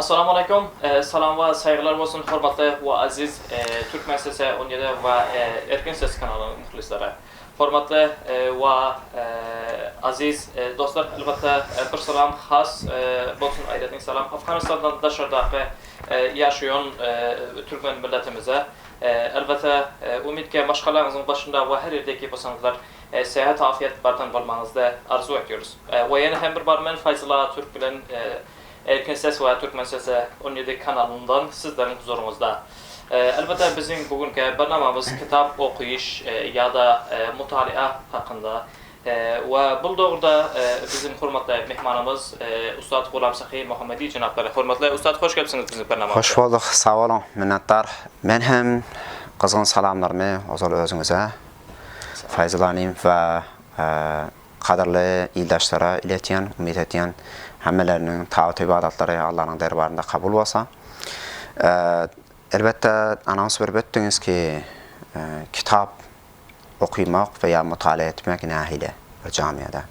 Assalamu alaikum. Salam ve saygılar olsun hürmetli ve aziz Türkmen Sesi 17 ve Erkin Ses kanalı muhlisleri. Hürmetli ve aziz dostlar, elbette bir salam has olsun ayrettin salam. Afganistan'dan dışarıdaki yaşayan Türkmen milletimize elbette umid ki başkalarınızın başında ve her yerdeki basanlar seyahat afiyet bardan bulmanızda arzu ediyoruz. Ve yine hem bir barmen Fayzullah Türk bilen Erkin Ses ve Türkmen Sesi 17 kanalından sizlerin huzurunuzda. Elbette bizim bugünkü barnamamız kitap okuyuş ya da mutali'a hakkında. Ve bu doğruda bizim hürmetli mehmanımız Ustad Gulam Sahi Muhammedi Cenapları. Hürmetli Ustad, hoş geldiniz bizim barnamamıza. Hoş bulduk, sağ olun, minnettar. Ben hem kızgın salamlarımı özünüze, Fayzulanim ve kadarlı ildaşlara iletiyen, ümit etiyen hammelerinin taat ibadatları Allah'ın derbarında kabul olsa. Elbette anons verip öttünüz ki kitap okuymak veya mutala etmek nahile bir camiada.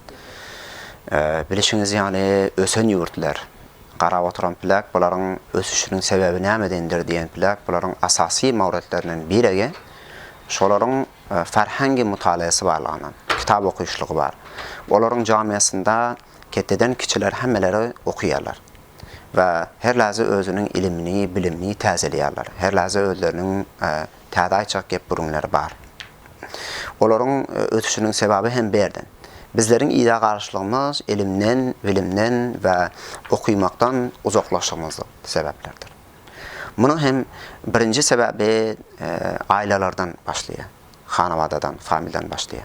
Bilişiniz yani ösen yurtlar, qarab oturan plak, bunların ösüşünün sebebi nemedendir diyen plak, bunların asasi mavretlerinin biri, şoların ferhangi mutalayası varlığından, kitap okuyuşluğu var. Onların camiasında keteden kişiler hemmeleri okuyarlar. Ve her lazı özünün ilimini, bilimini təzeliyarlar. Her lazı özlerinin tədayçaq gep burunları var. Onların ötüşünün sebebi hem berden. Bizlerin ida qarşılığımız ilimden, bilimden ve okuymaktan uzaklaşmamızın sebeplerdir. Bunun hem birinci sebebi ailelerden başlıyor. Hanavadadan, familden başlıyor.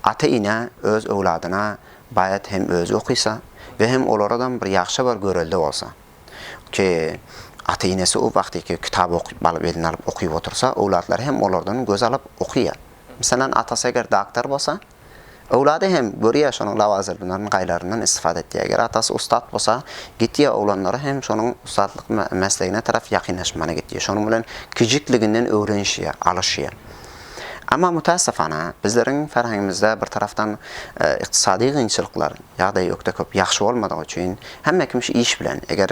Ata ine öz evladına bayat hem özü okuysa ve hem onlardan bir yaxşı bir görülde olsa. Ki ata inesi o vakti ki kitabı elini alıp okuyup otursa, evlatlar hem onlardan göz alıp okuyor. Mesela atası eğer doktor olsa, evladı hem görüyor şunun lavazırlarının qaylarından istifade ettiği. Eğer atası ustad olsa, gittiği oğlanları hem şunun ustadlık mesleğine taraf yakınlaşmana gittiği. Şunun bilen küçükliğinden öğrenişiyor, alışıyor. Ama müteessifana bizlerin ferhangimizde bir taraftan iqtisadi qiyinchiliklar yağda yokta köp yaxşı olmadığı için hem kimmiş iş bilen eğer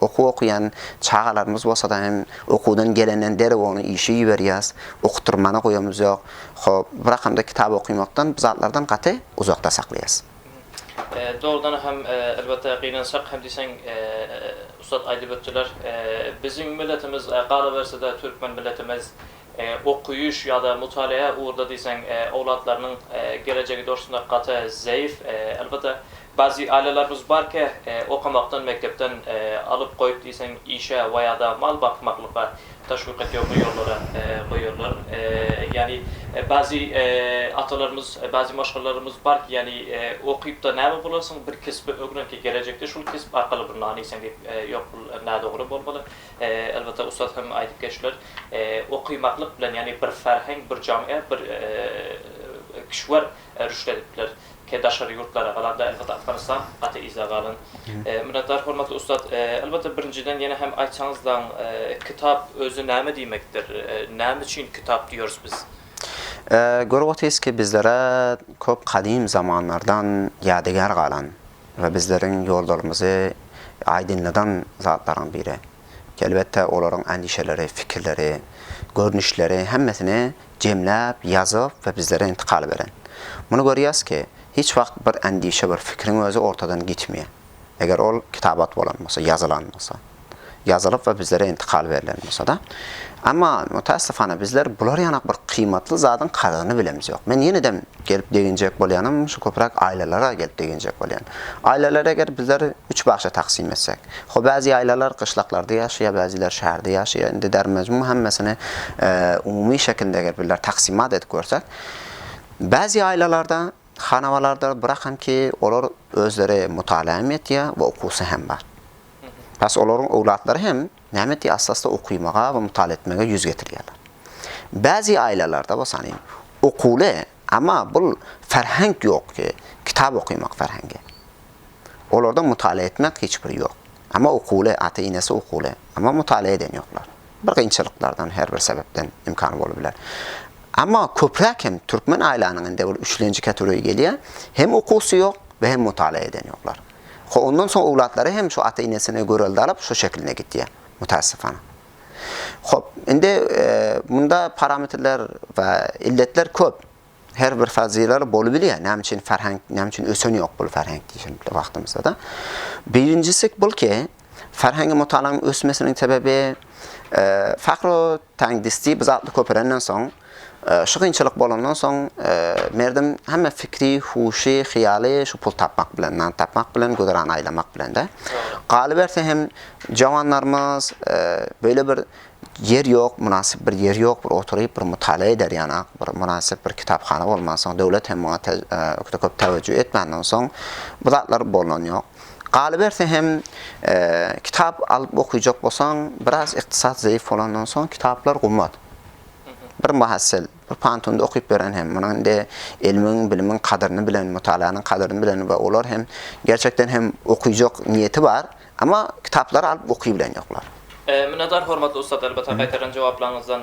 okuyan çağalarımız olsa da hem okudan gelenden deri onu işi yiberiyiz, okuturmana koyumuz yok. Hop, bırakamda kitap okumaktan biz atlardan qatı uzakta saklayız. Doğrudan hem elbette qiyinansak hem desen Ustad aydıp ötüler. Bizim milletimiz qalıverse de Türkmen milletimiz okuyuş ya da mutalaya uğurda deysen evlatlarının geleceği doğrusunda katı zayıf. Elbette bazı ailelerimiz var ki okumaktan, mektepten alıp koyup deysen işe veya da mal bakmaklığa teşvik ediyor bu yollara koyuyorlar. Yani bazı atalarımız, bazı maşgallarımız var ki yani okuyup da ne bulasın bir kesbi öğren ki gelecekte şu kesb arkalı bir nani sen yok ne doğru olmalı. Elbette ustad hem aydıp geçler okumaklık bilen yani bir ferhang, bir camia, bir kişiler rüştedipler. Ki dışarı yurtlara kalan da elbette Afganistan qatı iza qalın. Minnettar hürmetli ustad, elbette birinciden yine hem aytsanızdan kitap özü näme demektir? Näme için kitap diyoruz biz? Görüyoruz ki bizlere çok kadim zamanlardan yadigar qalan ve bizlerin yollarımızı aydınladan zatların biri. Ki elbette onların endişeleri, fikirleri, görünüşleri hemmesini cemlep, yazıp ve bizlere intikal veren. Bunu görüyoruz ki hiç vakt bir endişe, bir fikrin özü ortadan gitmiyor. Eğer o kitabat olanmasa, yazılanmasa, yazılıp ve bizlere intikal verilenmasa da. Ama müteessifane bizler bunlar yanak bir kıymetli zatın kadını bilemiz yok. Ben yeniden gelip deginecek bolyanım, şu köprak ailelere gelip deginecek bolyan. Ailelere eğer bizleri 3 başa taksim etsek. Bazı aileler kışlaklarda yaşıyor, bazılar şehirde yaşıyor. Indi dermezmun hemmesini umumi şekilde eğer bizler taksimat edip görsek. Bazı ailelerde hanavalarda bırakın ki onlar özleri mutalaam etiyor ve okusu hem var. Pes onların evlatları hem nemeti asasda okuymağa ve mutala etmeye yüz getiriyorlar. Bazı ailelerde basanayım okulu ama bu ferhang yok ki kitap okuymak ferhangi. Onlarda mutala etmek hiçbir yok. Ama okulu, ata inesi okulu ama mutala eden yoklar. Bir qiyinchiliklardan her bir sebepten imkanı olabilir. Ama köprak hem Türkmen ailenin de 3. kategoriye geliyor. Hem okusu yok ve hem mutala eden yoklar. Ondan sonra owlatları hem şu ata inesine göreldi alıp şu şekline gitti. Mutassifana. Hop, indi bunda parametrler ve illetler köp. Her bir faziyeler bolu biliyor. Näme üçin ferhang, näme üçin ösön yok bu ferhang diýişim wagtymyzda da. Birincisi bu ki ferhangy mutalaanyň ösmesiniň sebebi fakro taňdisti biz atly köperenden soň şu kynçylyk bolandan soň merdim hemme fikri, huşy, hyýaly şu pul tapmak bilen, nan tapmak bilen, göderen aylamak bilen de. Galyp berse hem jawanlarymyz böyle bir yer yok, münasip bir yer yok, bir oturup bir mutala eder ýana, bir münasip bir kitapxana bolmansoň, döwlet hem ona köp täwejjüh etmenden soň bu zatlar bolan yok. Galyp berse hem kitap alıp okuýjak bolsaň, biraz iktisat zayıf bolandan soň kitaplar gummat. Bir muhassil, bir pantunda okuyup beren hem bunun de ilmin, bilimin kadrini bilen, mutalaanyň kadrini bilen we olar hem gerçekten hem okuyacak niyeti var ama kitapları alıp okuyabilen yoklar. Minnetdar hormatly ustad, elbette qaytaran jogaplarynızdan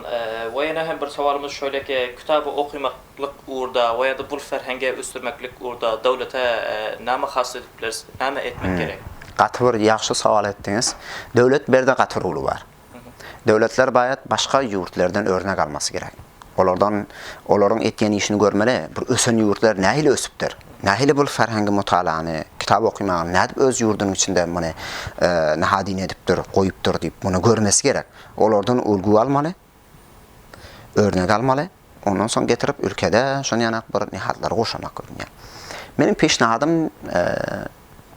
we ýene hem bir sowalymyz şöyle ki kitapy okumaklyk uğurda we ýa-da bu ferhenge östürmeklik uğurda döwlete näme hasletler, näme etmek gerek? Gaty bir ýaxşy sowal etdiňiz. Döwlet berde gaty rolu bar. Döwletler baýat başga ýurtlardan örnek almasy gerek. Olaryň etýän işini görmeli. Bir ösen ýurtlar nähili ösüpdir. Nähili bu ferhangy mutalaany, kitap okumagy nädip öz ýurdunyň içinde muny nahadin edipdir, goýupdyr diýip muny görmesi gerek. Olardan ulgu almaly, örnek almaly. Ondan soň getirip ülkede şonu ýanak bir nihatlar goşamak görünýär. Menim peşnahadım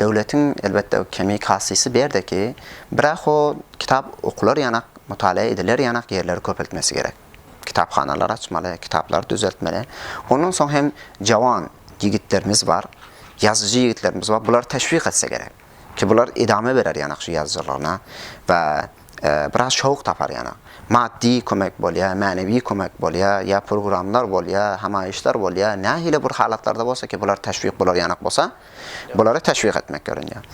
döwletiň elbette kemi kasysy berde ki, birak o kitap okular ýanak, mutala ediler ýanak ýerleri köpeltmesi gerek. Kitapxanalar açmaly, kitaplar düzeltmeli. Ondan soň hem jawan yigitlerimiz var, yazıcı yigitlerimiz var. Bular teşvik etse gerek. Ki bular idame berer ýanak şu yazıcılarına ve biraz şowuk tapar ýanak. Maddi kömek bolýa, manevi kömek bolýa, ya programlar bolýa, hamaýyşlar bolýa, nähili bir halatlarda bolsa ki bular teşvik bolar ýanak bolsa, bulara teşvik etmek görünýär.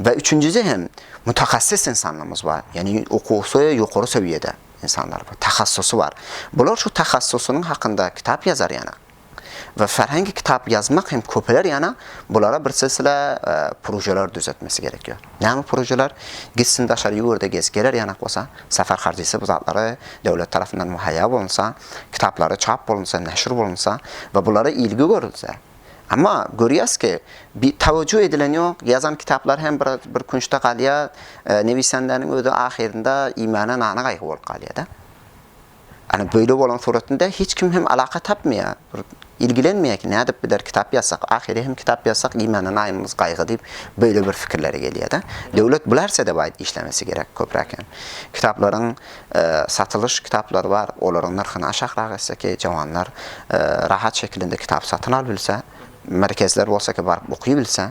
Ve üçüncüsü hem mutakassis insanlarımız var. Yani okusu ýokary seviyede insanlar var. Tahassusu var. Bular şu tahassusynyň hakynda kitap yazar ýanak. Ve ferhangi kitap yazmak hem köpeler ýana bulara bir silsile projeler düzeltmesi gerekiyor. Näme projeler? Gitsin daşary ýurda gezgeler ýanak bolsa, safar harjysy bu zatlary döwlet tarapyndan muhayya bolunsa, kitaplary çap bolunsa, näşr bolunsa we bulara ilgi görülse. Ama görýäs ki bir tawajjuh edilen ýok, yazan kitaplar hem bir kunçda galýar, newisenleriň özi ahirinde imana nana gaýgy bolup galýar da. Ana böyle bolan suratynda hiç kim hem alaka tapmaya, ilgilenmeye ki nädip bider kitap yazsak, ahire hem kitap yazsak imana naýymyz gaýgy diýip böyle bir fikirlere gelýär da. Döwlet bularsa da baýat işlemesi gerek köpräk. Kitaplaryň satylış kitaplar var, olaryň narhyny aşağı etse ki jawanlar rahat şekilde kitap satyn albilse, merkezler bolsa ki barıp okuyabilse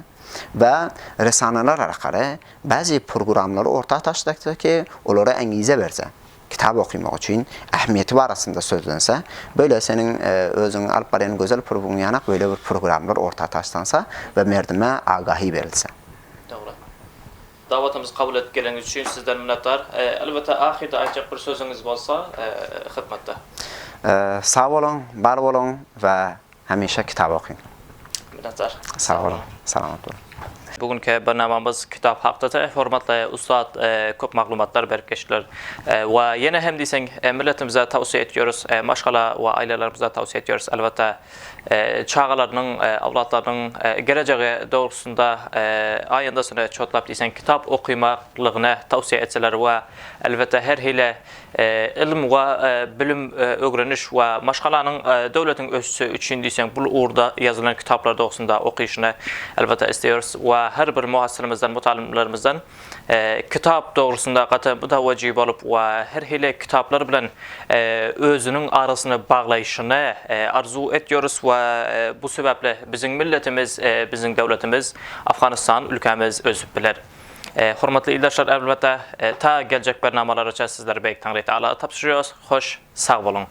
ve resanalar arkaly bazı programlary orta taşdakda ki olara engize berse. Kitap okumak için ähmiýeti barasynda sözlense, böyle senin özüň alyp barýan gözel programyň ýanak böyle bir programlar orta taşlansa ve merdime agahy berilse. Dogry. Dawatymyzy kabul edip gelen üçin sizden minnetdar. Elbette ahirde aýtjak bir sözüňiz bolsa, hyzmatda. Sağ bolun, bar bolun ve hemişe kitap okuýun. Minnetdar. Sağ olun. Salamat olun. Bugünkü barnamamız kitap hakda hormatly ustad köp maglumatlar berip geçdiler. Ve yine hem diýseň milletimize tawsiýe etýärys, maşgala we ailelerimize tawsiýe etýärys. Elbette çağalarynyň, awlatlarynyň geleceği dogusunda aýandasyna çotlap diýsen kitap okuýmaklygyna tawsiýe etseler we elbette her hile ilm we bilim ögreniş we maşgalanyň döwletiň ösüsi üçin diýsen bu uğurda yazılan kitaplar dogusunda okuýyşyny elbette isteýärys we her bir muhassirimizden, mutalimlerimizden kitap doğrusunda gaty bu da wajib bolup we her hile kitaplar bilen özünün arasyny baglaýyşyny arzu etýärys we bu sebeple biziň milletimiz, biziň döwletimiz, Afganistan ülkemiz özüp biler. Hormatly ildaşlar, elbette ta geljek bernamalar üçin sizlere beýik taňry taala tapşyrýarys. Hoş, sag bolun.